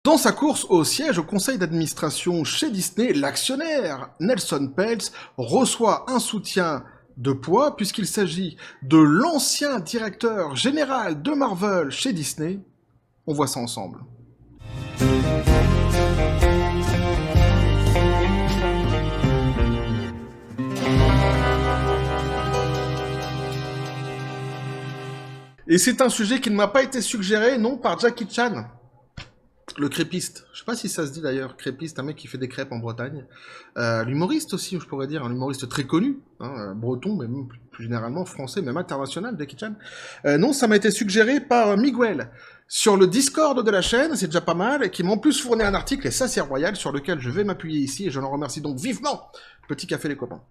Dans sa course au siège au conseil d'administration chez Disney, l'actionnaire Nelson Peltz reçoit un soutien de poids puisqu'il s'agit de l'ancien directeur général de Marvel chez Disney. On voit ça ensemble. Et c'est un sujet qui ne m'a pas été suggéré, non, par Jackie Chan. Le crêpiste, je sais pas si ça se dit d'ailleurs, crêpiste, un mec qui fait des crêpes en Bretagne. L'humoriste aussi, je pourrais dire, un humoriste très connu, hein, breton, mais même plus généralement français, même international, Jackie Chan. Non, ça m'a été suggéré par Miguel sur le Discord de la chaîne, c'est déjà pas mal, et qui m'a en plus fourni un article, et ça c'est royal, sur lequel je vais m'appuyer ici, et je l'en remercie donc vivement. Petit café les copains.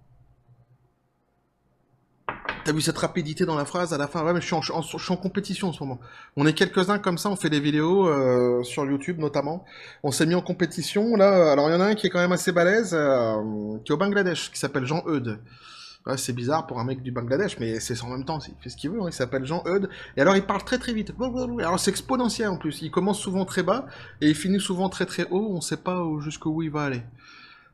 T'as vu cette rapidité dans la phrase à la fin? Ouais, mais je suis en compétition en ce moment. On est quelques-uns comme ça, on fait des vidéos sur YouTube notamment. On s'est mis en compétition là. Alors il y en a un qui est quand même assez balèze, qui est au Bangladesh, qui s'appelle Jean Eudes. Ouais, c'est bizarre pour un mec du Bangladesh, mais c'est en même temps, il fait ce qu'il veut. Hein. Il s'appelle Jean Eudes. Et alors il parle très très vite. Alors c'est exponentiel en plus. Il commence souvent très bas et il finit souvent très très haut. On sait pas jusqu'où il va aller.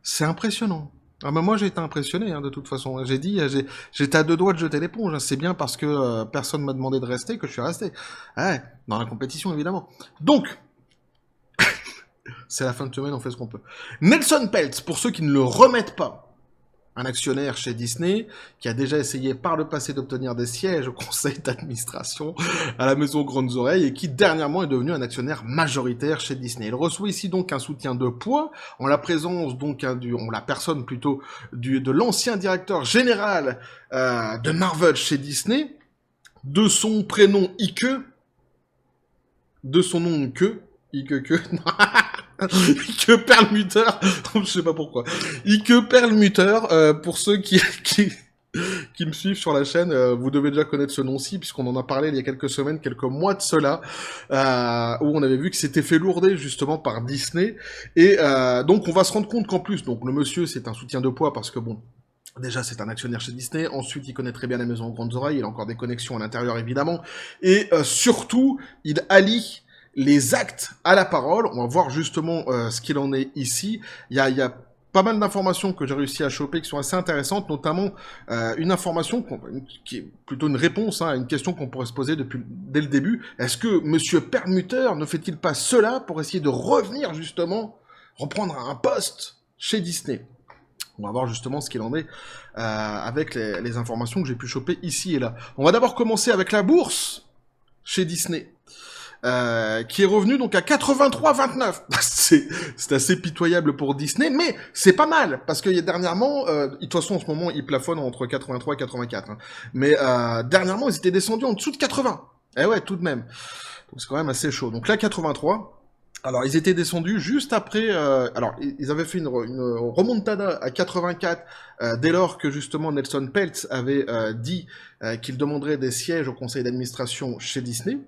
C'est impressionnant. Ah bah moi j'ai été impressionné hein, de toute façon. J'ai dit, j'étais à deux doigts de jeter l'éponge. Hein. C'est bien parce que personne m'a demandé de rester que je suis resté. Ouais, dans la compétition évidemment. Donc, c'est la fin de semaine, on fait ce qu'on peut. Nelson Peltz, pour ceux qui ne le remettent pas, un actionnaire chez Disney qui a déjà essayé par le passé d'obtenir des sièges au conseil d'administration à la maison Grandes Oreilles et qui dernièrement est devenu un actionnaire majoritaire chez Disney. Il reçoit ici donc un soutien de poids en la présence donc en la personne plutôt de l'ancien directeur général de Marvel chez Disney, de son prénom Ike, de son nom Ike, Ike Perlmutter, je sais pas pourquoi. Ike Perlmutter, pour ceux qui me suivent sur la chaîne, vous devez déjà connaître ce nom-ci, puisqu'on en a parlé il y a quelques semaines, quelques mois de cela, où on avait vu que c'était fait lourder justement par Disney. Et donc on va se rendre compte qu'en plus, donc le monsieur c'est un soutien de poids, parce que bon, déjà, c'est un actionnaire chez Disney. Ensuite, il connaît très bien la maison aux Grandes Oreilles. Il a encore des connexions à l'intérieur, évidemment. Et surtout, il allie les actes à la parole. On va voir justement ce qu'il en est ici. Il y a pas mal d'informations que j'ai réussi à choper qui sont assez intéressantes, notamment une information qui est plutôt une réponse à une question qu'on pourrait se poser dès le début. Est-ce que Monsieur Perlmutter ne fait-il pas cela pour essayer de revenir justement, reprendre un poste chez Disney ? On va voir justement ce qu'il en est avec les informations que j'ai pu choper ici et là. On va d'abord commencer avec la bourse chez Disney. Qui est revenu donc à 83,29. C'est assez pitoyable pour Disney, mais c'est pas mal, parce que dernièrement, de toute façon en ce moment ils plafonnent entre 83 et 84, hein. Mais dernièrement ils étaient descendus en dessous de 80. Eh ouais, tout de même. Donc c'est quand même assez chaud. Donc là 83. Alors, ils étaient descendus juste après... alors, ils avaient fait une remontada à 84 dès lors que, justement, Nelson Peltz avait dit qu'il demanderait des sièges au conseil d'administration chez Disney.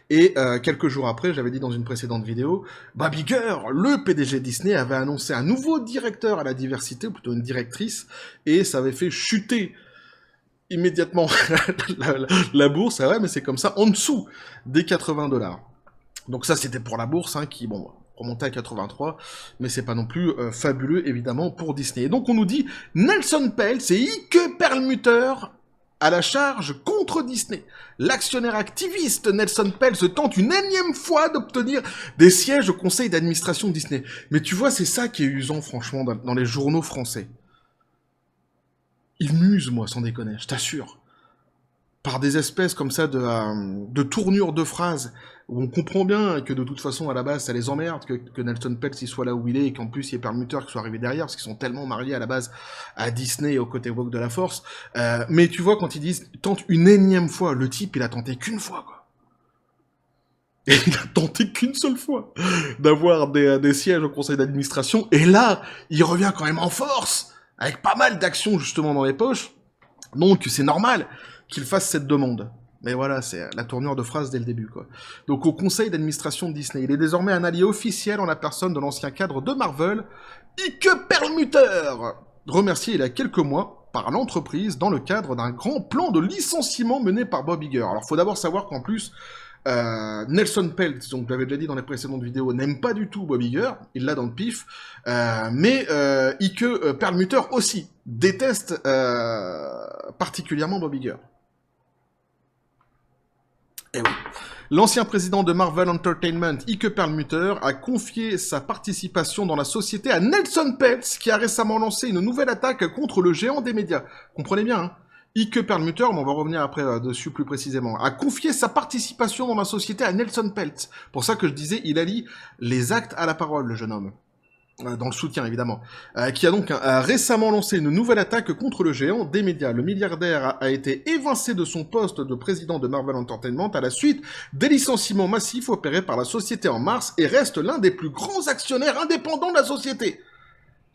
Et quelques jours après, j'avais dit dans une précédente vidéo, Bob Iger, le PDG de Disney, avait annoncé un nouveau directeur à la diversité, ou plutôt une directrice, et ça avait fait chuter immédiatement la bourse. Ah ouais, mais c'est comme ça, en dessous des 80$. Donc ça, c'était pour la bourse, hein, qui, bon, remontait à 83, mais c'est pas non plus fabuleux, évidemment, pour Disney. Et donc on nous dit, Nelson Peltz et Ike Perlmutter à la charge contre Disney. L'actionnaire activiste Nelson Peltz tente une énième fois d'obtenir des sièges au conseil d'administration de Disney. Mais tu vois, c'est ça qui est usant, franchement, dans les journaux français. Ils m'usent, moi, sans déconner, je t'assure. Par des espèces comme ça de tournures de phrases, où on comprend bien que de toute façon, à la base, ça les emmerde, que Nelson Peltz il soit là où il est, et qu'en plus, il y ait Perlmutter qui soit arrivé derrière, parce qu'ils sont tellement mariés à la base à Disney et au côté woke de la force. Mais tu vois, quand ils disent « tente une énième fois », le type, il a tenté qu'une fois, quoi. Et il a tenté qu'une seule fois d'avoir des sièges au conseil d'administration, et là, il revient quand même en force, avec pas mal d'actions, justement, dans les poches. Donc, c'est normal qu'il fasse cette demande. Mais voilà, c'est la tournure de phrase dès le début, quoi. Donc, au conseil d'administration de Disney, il est désormais un allié officiel en la personne de l'ancien cadre de Marvel, Ike Perlmutter, remercié il y a quelques mois par l'entreprise dans le cadre d'un grand plan de licenciement mené par Bob Iger. Alors, faut d'abord savoir qu'en plus, Nelson Peltz, donc je l'avais déjà dit dans les précédentes vidéos, n'aime pas du tout Bob Iger, il l'a dans le pif, mais Ike Perlmutter aussi déteste particulièrement Bob Iger. Eh oui. L'ancien président de Marvel Entertainment, Ike Perlmutter, a confié sa participation dans la société à Nelson Peltz, qui a récemment lancé une nouvelle attaque contre le géant des médias. Comprenez bien, hein. Ike Perlmutter, mais on va revenir après dessus plus précisément, a confié sa participation dans la société à Nelson Peltz. Pour ça que je disais, il allie les actes à la parole, le jeune homme. Dans le soutien, évidemment. Qui a donc récemment lancé une nouvelle attaque contre le géant des médias. Le milliardaire a été évincé de son poste de président de Marvel Entertainment à la suite des licenciements massifs opérés par la société en mars et reste l'un des plus grands actionnaires indépendants de la société.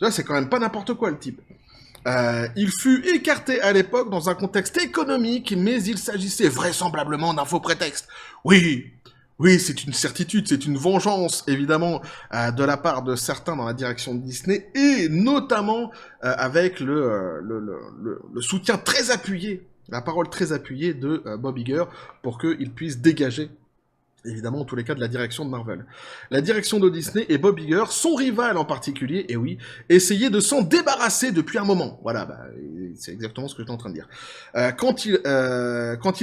Ça, c'est quand même pas n'importe quoi, le type. Il fut écarté à l'époque dans un contexte économique, mais il s'agissait vraisemblablement d'un faux prétexte. Oui, c'est une certitude, c'est une vengeance, évidemment, de la part de certains dans la direction de Disney, et notamment avec le soutien très appuyé, la parole très appuyée de Bob Iger, pour qu'il puisse dégager, évidemment, en tous les cas, de la direction de Marvel. La direction de Disney et Bob Iger, son rival en particulier, et oui, essayaient de s'en débarrasser depuis un moment. Voilà, c'est exactement ce que j'étais en train de dire. Quand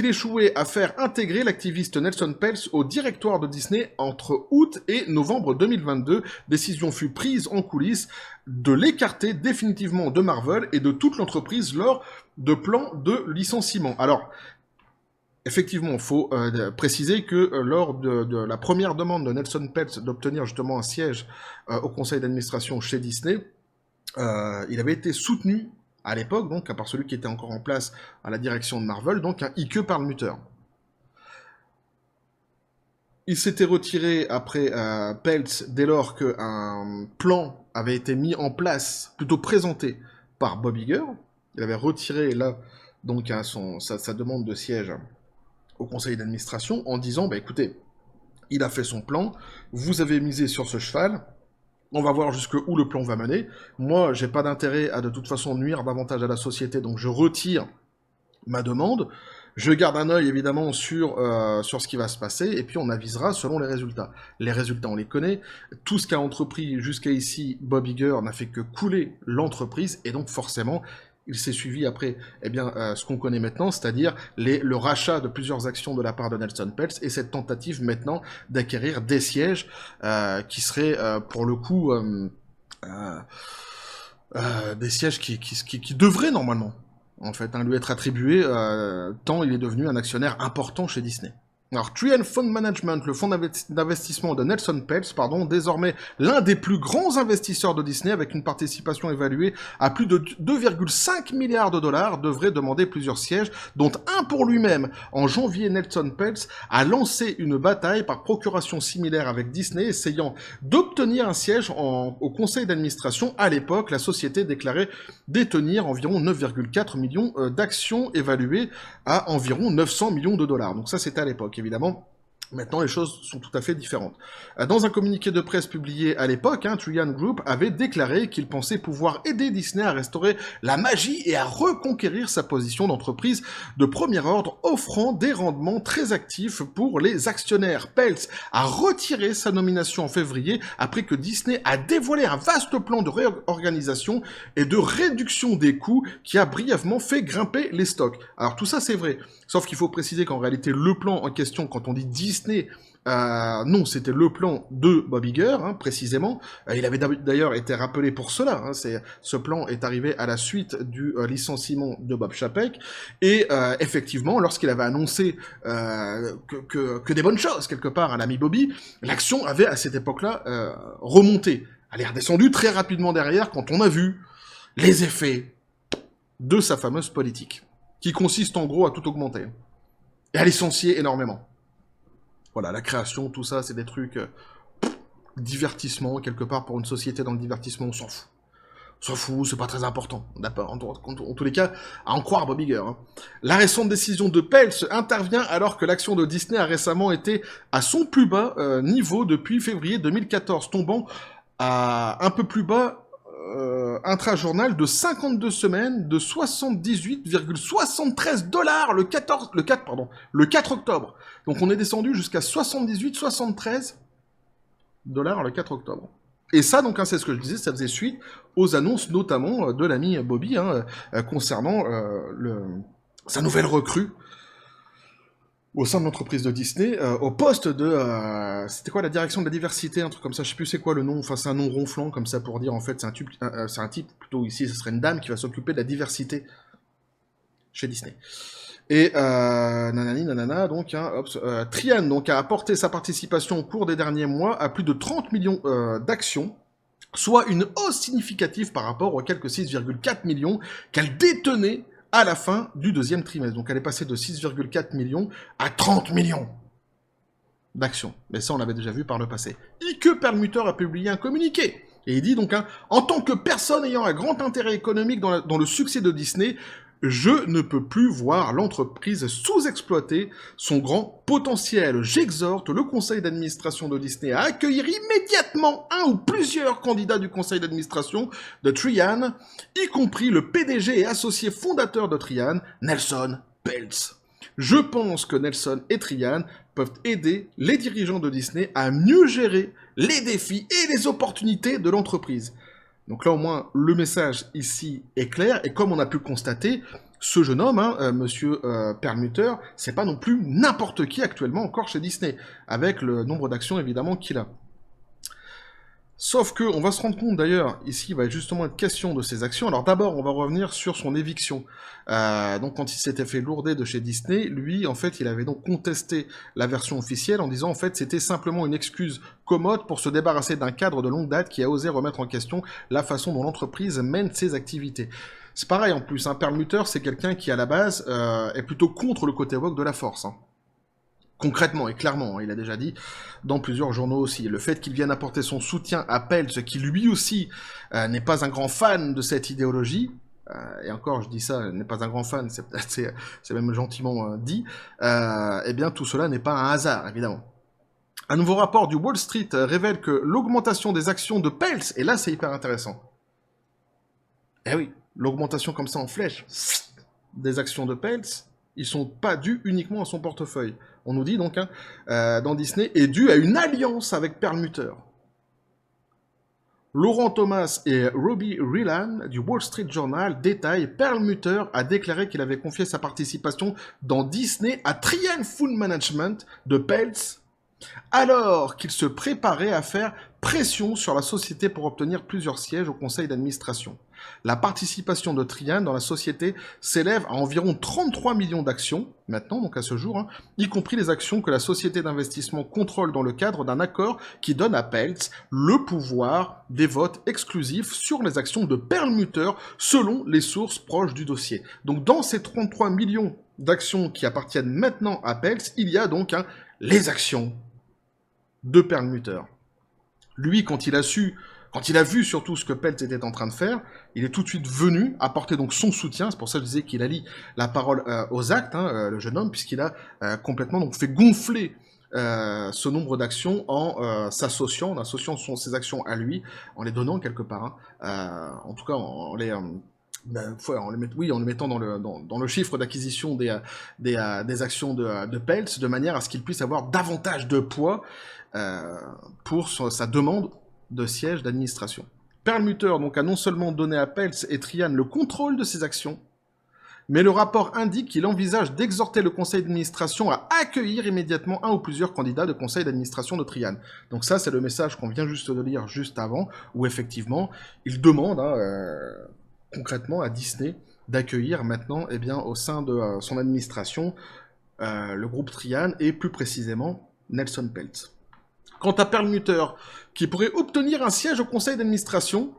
il échouait à faire intégrer l'activiste Nelson Peltz au directoire de Disney entre août et novembre 2022, décision fut prise en coulisses de l'écarter définitivement de Marvel et de toute l'entreprise lors de plans de licenciement. Alors, effectivement, il faut préciser que lors de la première demande de Nelson Peltz d'obtenir justement un siège au conseil d'administration chez Disney, il avait été soutenu à l'époque, donc par celui qui était encore en place à la direction de Marvel, donc un Ike Perlmutter. Il s'était retiré après Peltz dès lors qu'un plan avait été mis en place, plutôt présenté par Bob Iger. Il avait retiré là donc sa demande de siège au conseil d'administration en disant, bah écoutez, il a fait son plan, vous avez misé sur ce cheval, on va voir jusqu'où le plan va mener. Moi, j'ai pas d'intérêt à de toute façon nuire davantage à la société, donc je retire ma demande. Je garde un œil évidemment sur ce qui va se passer, et puis on avisera selon les résultats. Les résultats, on les connaît. Tout ce qu'a entrepris jusqu'à ici Bob Iger n'a fait que couler l'entreprise, et donc forcément, il s'est suivi après ce qu'on connaît maintenant, c'est-à-dire le rachat de plusieurs actions de la part de Nelson Peltz et cette tentative maintenant d'acquérir des sièges qui seraient pour le coup des sièges qui devraient normalement en fait lui être attribués tant il est devenu un actionnaire important chez Disney. Alors, Trian Fund Management, le fonds d'investissement de Nelson Peltz, désormais l'un des plus grands investisseurs de Disney avec une participation évaluée à plus de 2,5 milliards de dollars, devrait demander plusieurs sièges, dont un pour lui-même. En janvier, Nelson Peltz a lancé une bataille par procuration similaire avec Disney, essayant d'obtenir un siège au conseil d'administration. À l'époque, la société déclarait détenir environ 9,4 millions d'actions évaluées à environ 900 millions de dollars. Donc ça, c'était à l'époque. Évidemment, maintenant, les choses sont tout à fait différentes. Dans un communiqué de presse publié à l'époque, Trian Group avait déclaré qu'il pensait pouvoir aider Disney à restaurer la magie et à reconquérir sa position d'entreprise de premier ordre, offrant des rendements très actifs pour les actionnaires. Peltz a retiré sa nomination en février après que Disney a dévoilé un vaste plan de réorganisation et de réduction des coûts qui a brièvement fait grimper les stocks. Alors tout ça, c'est vrai. Sauf qu'il faut préciser qu'en réalité, le plan en question, quand on dit Disney, non, c'était le plan de Bob Iger, précisément. Il avait d'ailleurs été rappelé pour cela. Ce plan est arrivé à la suite du licenciement de Bob Chapek. Et effectivement, lorsqu'il avait annoncé que des bonnes choses, quelque part, à l'ami Bobby, l'action avait, à cette époque-là, remonté. Elle est redescendue très rapidement derrière quand on a vu les effets de sa fameuse politique, qui consiste en gros à tout augmenter, et à licencier énormément. Voilà, la création, tout ça, c'est des trucs... divertissement, quelque part, pour une société dans le divertissement, on s'en fout. On s'en fout, c'est pas très important, d'accord, en tous les cas, à en croire Bob Iger. La récente décision de Peltz intervient alors que l'action de Disney a récemment été à son plus bas niveau depuis février 2014, tombant à un peu plus bas intra-journal de 52 semaines de 78,73 $ le 4 octobre. Donc on est descendu jusqu'à 78,73 $ le 4 octobre. Et ça, donc, hein, c'est ce que je disais, ça faisait suite aux annonces notamment de l'ami Bobby concernant sa nouvelle recrue au sein de l'entreprise de Disney, au poste de... c'était quoi, la direction de la diversité, un truc comme ça, je sais plus c'est quoi le nom, enfin c'est un nom ronflant comme ça pour dire en fait c'est un type, plutôt ici ce serait une dame qui va s'occuper de la diversité chez Disney. Et nanani nanana, donc Trian donc, a apporté sa participation au cours des derniers mois à plus de 30 millions d'actions, soit une hausse significative par rapport aux quelques 6,4 millions qu'elle détenait à la fin du deuxième trimestre. Donc elle est passée de 6,4 millions à 30 millions d'actions. Mais ça, on l'avait déjà vu par le passé. Ike Perlmutter a publié un communiqué. Et il dit donc, en tant que personne ayant un grand intérêt économique dans le succès de Disney, je ne peux plus voir l'entreprise sous-exploiter son grand potentiel. J'exhorte le conseil d'administration de Disney à accueillir immédiatement un ou plusieurs candidats du conseil d'administration de Trian, y compris le PDG et associé fondateur de Trian, Nelson Peltz. Je pense que Nelson et Trian peuvent aider les dirigeants de Disney à mieux gérer les défis et les opportunités de l'entreprise. Donc là, au moins, le message ici est clair. Et comme on a pu constater, ce jeune homme, monsieur Perlmutter, c'est pas non plus n'importe qui actuellement encore chez Disney, avec le nombre d'actions évidemment qu'il a. Sauf que on va se rendre compte d'ailleurs, ici il va justement être question de ses actions. Alors d'abord, on va revenir sur son éviction. Donc quand il s'était fait lourder de chez Disney, lui, en fait, il avait donc contesté la version officielle en disant en fait c'était simplement une excuse commode pour se débarrasser d'un cadre de longue date qui a osé remettre en question la façon dont l'entreprise mène ses activités. C'est pareil en plus, Perlmutter, c'est quelqu'un qui à la base est plutôt contre le côté woke de la force. Concrètement et clairement, il a déjà dit dans plusieurs journaux aussi. Le fait qu'il vienne apporter son soutien à Peltz, qui lui aussi n'est pas un grand fan de cette idéologie, et encore je dis ça, n'est pas un grand fan, c'est même gentiment dit, eh bien tout cela n'est pas un hasard, évidemment. Un nouveau rapport du Wall Street révèle que l'augmentation des actions de Peltz, et là c'est hyper intéressant. Eh oui, l'augmentation comme ça en flèche des actions de Peltz, ils sont pas dus uniquement à son portefeuille. On nous dit donc, dans Disney, est dû à une alliance avec Perlmutter. Laurent Thomas et Robbie Rieland du Wall Street Journal détaillent Perlmutter a déclaré qu'il avait confié sa participation dans Disney à Trian Fund Management de Peltz, alors qu'il se préparait à faire pression sur la société pour obtenir plusieurs sièges au conseil d'administration. La participation de Trian dans la société s'élève à environ 33 millions d'actions, maintenant, donc à ce jour, y compris les actions que la société d'investissement contrôle dans le cadre d'un accord qui donne à Peltz le pouvoir des votes exclusifs sur les actions de Perlmutter selon les sources proches du dossier. Donc dans ces 33 millions d'actions qui appartiennent maintenant à Peltz, il y a donc les actions de Perlmutter. Lui, quand il a vu surtout ce que Peltz était en train de faire, il est tout de suite venu apporter donc son soutien. C'est pour ça que je disais qu'il allie la parole aux actes, le jeune homme, puisqu'il a complètement donc fait gonfler ce nombre d'actions en s'associant, en associant ses actions à lui, en les donnant quelque part. En tout cas, en les mettant dans le chiffre d'acquisition des actions de Peltz, de manière à ce qu'il puisse avoir davantage de poids pour sa demande de siège d'administration. Perlmutter donc a non seulement donné à Peltz et Trian le contrôle de ses actions, mais le rapport indique qu'il envisage d'exhorter le conseil d'administration à accueillir immédiatement un ou plusieurs candidats de conseil d'administration de Trian. Donc ça, c'est le message qu'on vient juste de lire juste avant, où effectivement, il demande concrètement à Disney d'accueillir maintenant, eh bien, au sein de son administration, le groupe Trian et plus précisément Nelson Peltz. Quant à Perlmutter, qui pourrait obtenir un siège au conseil d'administration,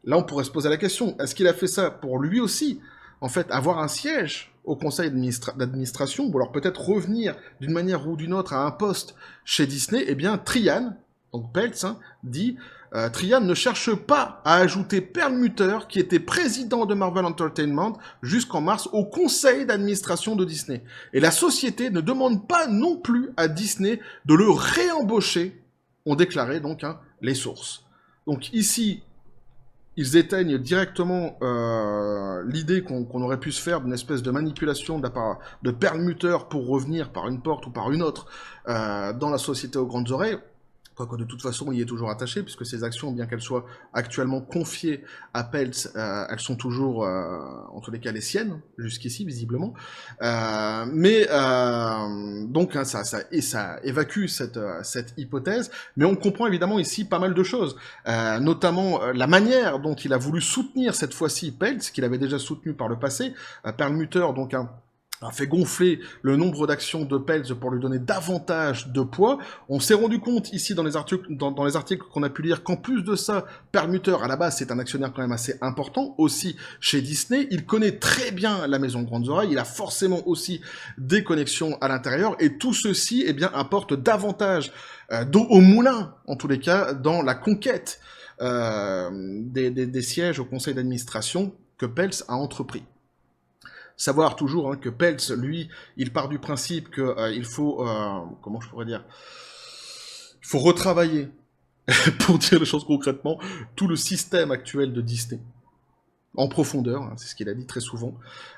là on pourrait se poser la question, est-ce qu'il a fait ça pour lui aussi, en fait, avoir un siège au conseil d'administration, ou alors peut-être revenir d'une manière ou d'une autre à un poste chez Disney? Eh bien, Trian, donc Peltz, dit, Trian ne cherche pas à ajouter Perlmutter, qui était président de Marvel Entertainment jusqu'en mars, au conseil d'administration de Disney. Et la société ne demande pas non plus à Disney de le réembaucher, ont déclaré donc les sources. Donc ici, ils éteignent directement l'idée qu'on aurait pu se faire d'une espèce de manipulation de la part de perlmuteur pour revenir par une porte ou par une autre dans la société aux grandes oreilles. Quoique de toute façon, il y est toujours attaché, puisque ces actions, bien qu'elles soient actuellement confiées à Peltz, elles sont toujours, en tous les cas, les siennes, jusqu'ici, visiblement. Donc, hein, ça évacue cette hypothèse, mais on comprend évidemment ici pas mal de choses, notamment la manière dont il a voulu soutenir cette fois-ci Peltz, qu'il avait déjà soutenu par le passé. Perlmutter, donc a fait gonfler le nombre d'actions de Peltz pour lui donner davantage de poids. On s'est rendu compte ici dans les articles qu'on a pu lire qu'en plus de ça, Perlmutter, à la base, c'est un actionnaire quand même assez important, aussi chez Disney. Il connaît très bien la maison Grandes Oreilles, il a forcément aussi des connexions à l'intérieur, et tout ceci, eh bien, apporte davantage d'eau au moulin, en tous les cas, dans la conquête des sièges au conseil d'administration que Peltz a entrepris. Savoir toujours hein, que Peltz, lui, il part du principe que il faut, comment je pourrais dire, il faut retravailler, pour dire les choses concrètement, tout le système actuel de Disney. En profondeur, hein, c'est ce qu'il a dit très souvent.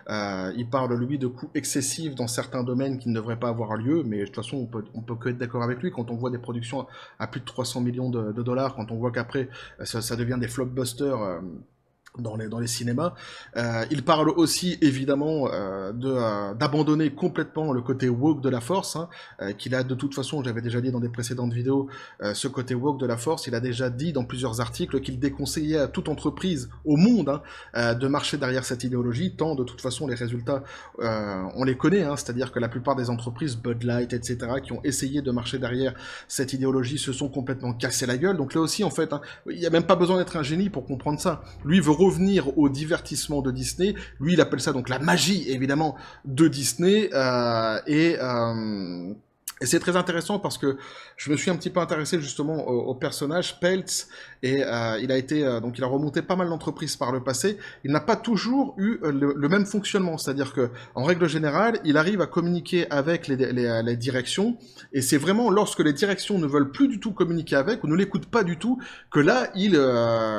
Il parle, lui, de coûts excessifs dans certains domaines qui ne devraient pas avoir lieu, mais de toute façon, on peut que être d'accord avec lui quand on voit des productions à plus de 300 millions de dollars, quand on voit qu'après, ça devient des blockbusters dans les cinémas. Il parle aussi, évidemment, d'abandonner complètement le côté woke de la Force, hein, qu'il a de toute façon, j'avais déjà dit dans des précédentes vidéos, ce côté woke de la Force, il a déjà dit dans plusieurs articles qu'il déconseillait à toute entreprise au monde hein, de marcher derrière cette idéologie, tant de toute façon les résultats, on les connaît, hein, c'est-à-dire que la plupart des entreprises, Bud Light, etc., qui ont essayé de marcher derrière cette idéologie se sont complètement cassés la gueule. Donc là aussi, en fait, hein, il n'y a même pas besoin d'être un génie pour comprendre ça. Lui veut revenir au divertissement de Disney. Lui, il appelle ça donc la magie, évidemment, de Disney. Et c'est très intéressant parce que je me suis un petit peu intéressé justement au personnage Peltz et il a remonté pas mal d'entreprises par le passé. Il n'a pas toujours eu le même fonctionnement, c'est-à-dire que en règle générale, il arrive à communiquer avec les directions et c'est vraiment lorsque les directions ne veulent plus du tout communiquer avec ou ne l'écoutent pas du tout que là il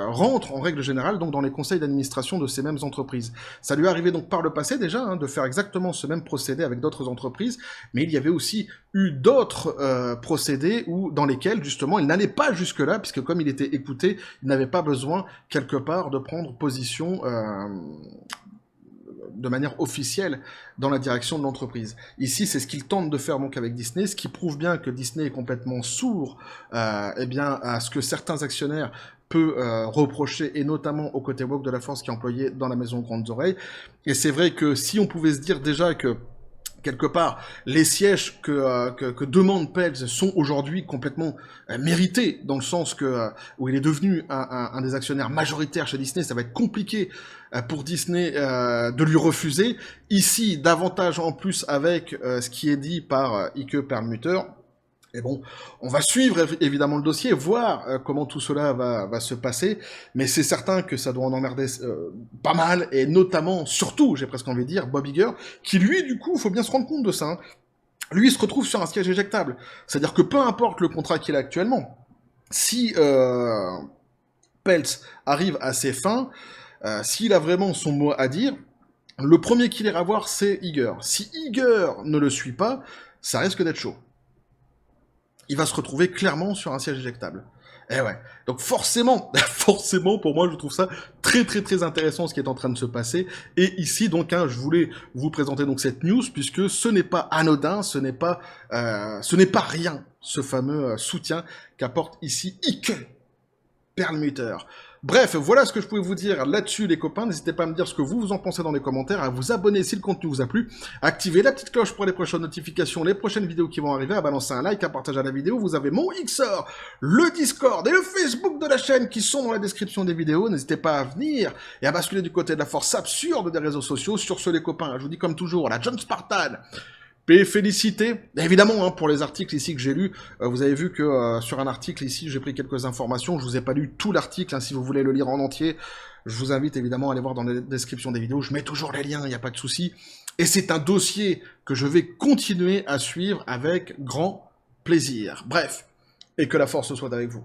rentre en règle générale donc dans les conseils d'administration de ces mêmes entreprises. Ça lui est arrivé donc par le passé déjà hein, de faire exactement ce même procédé avec d'autres entreprises, mais il y avait aussi eu d'autres procédés dans lesquels, justement, il n'allait pas jusque-là, puisque comme il était écouté, il n'avait pas besoin, quelque part, de prendre position de manière officielle dans la direction de l'entreprise. Ici, c'est ce qu'il tente de faire donc avec Disney, ce qui prouve bien que Disney est complètement sourd eh bien, à ce que certains actionnaires peut reprocher, et notamment au côté woke de la Force qui est employé dans la maison Grandes Oreilles. Et c'est vrai que si on pouvait se dire déjà que quelque part, les sièges que demande Peltz sont aujourd'hui complètement mérités, dans le sens où il est devenu un des actionnaires majoritaires chez Disney, ça va être compliqué pour Disney de lui refuser. Ici, davantage en plus avec ce qui est dit par Ike Perlmutter. Et bon, on va suivre évidemment le dossier, voir comment tout cela va se passer, mais c'est certain que ça doit en emmerder pas mal, et notamment, surtout, j'ai presque envie de dire, Bob Iger, qui lui, du coup, faut bien se rendre compte de ça, hein. Lui, il se retrouve sur un siège éjectable. C'est-à-dire que peu importe le contrat qu'il a actuellement, si Peltz arrive à ses fins, s'il a vraiment son mot à dire, le premier qu'il ira voir, c'est Iger. Si Iger ne le suit pas, ça risque d'être chaud. Il va se retrouver clairement sur un siège éjectable. Eh ouais. Donc forcément, pour moi, je trouve ça très très très intéressant ce qui est en train de se passer. Et ici, donc, hein, je voulais vous présenter donc cette news puisque ce n'est pas anodin, ce n'est pas rien, ce fameux soutien qu'apporte ici Ike Perlmutter. Bref, voilà ce que je pouvais vous dire là-dessus, les copains. N'hésitez pas à me dire ce que vous en pensez dans les commentaires, à vous abonner si le contenu vous a plu, à activer la petite cloche pour les prochaines notifications, les prochaines vidéos qui vont arriver, à balancer un like, à partager la vidéo. Vous avez mon Xor, le Discord et le Facebook de la chaîne qui sont dans la description des vidéos. N'hésitez pas à venir et à basculer du côté de la force absurde des réseaux sociaux. Sur ce, les copains, je vous dis comme toujours, la John Spartan. Et félicité, évidemment, hein, pour les articles ici que j'ai lus, vous avez vu que sur un article ici, j'ai pris quelques informations, je vous ai pas lu tout l'article, hein, si vous voulez le lire en entier, je vous invite évidemment à aller voir dans la description des vidéos, je mets toujours les liens, il n'y a pas de souci, et c'est un dossier que je vais continuer à suivre avec grand plaisir. Bref, et que la force soit avec vous.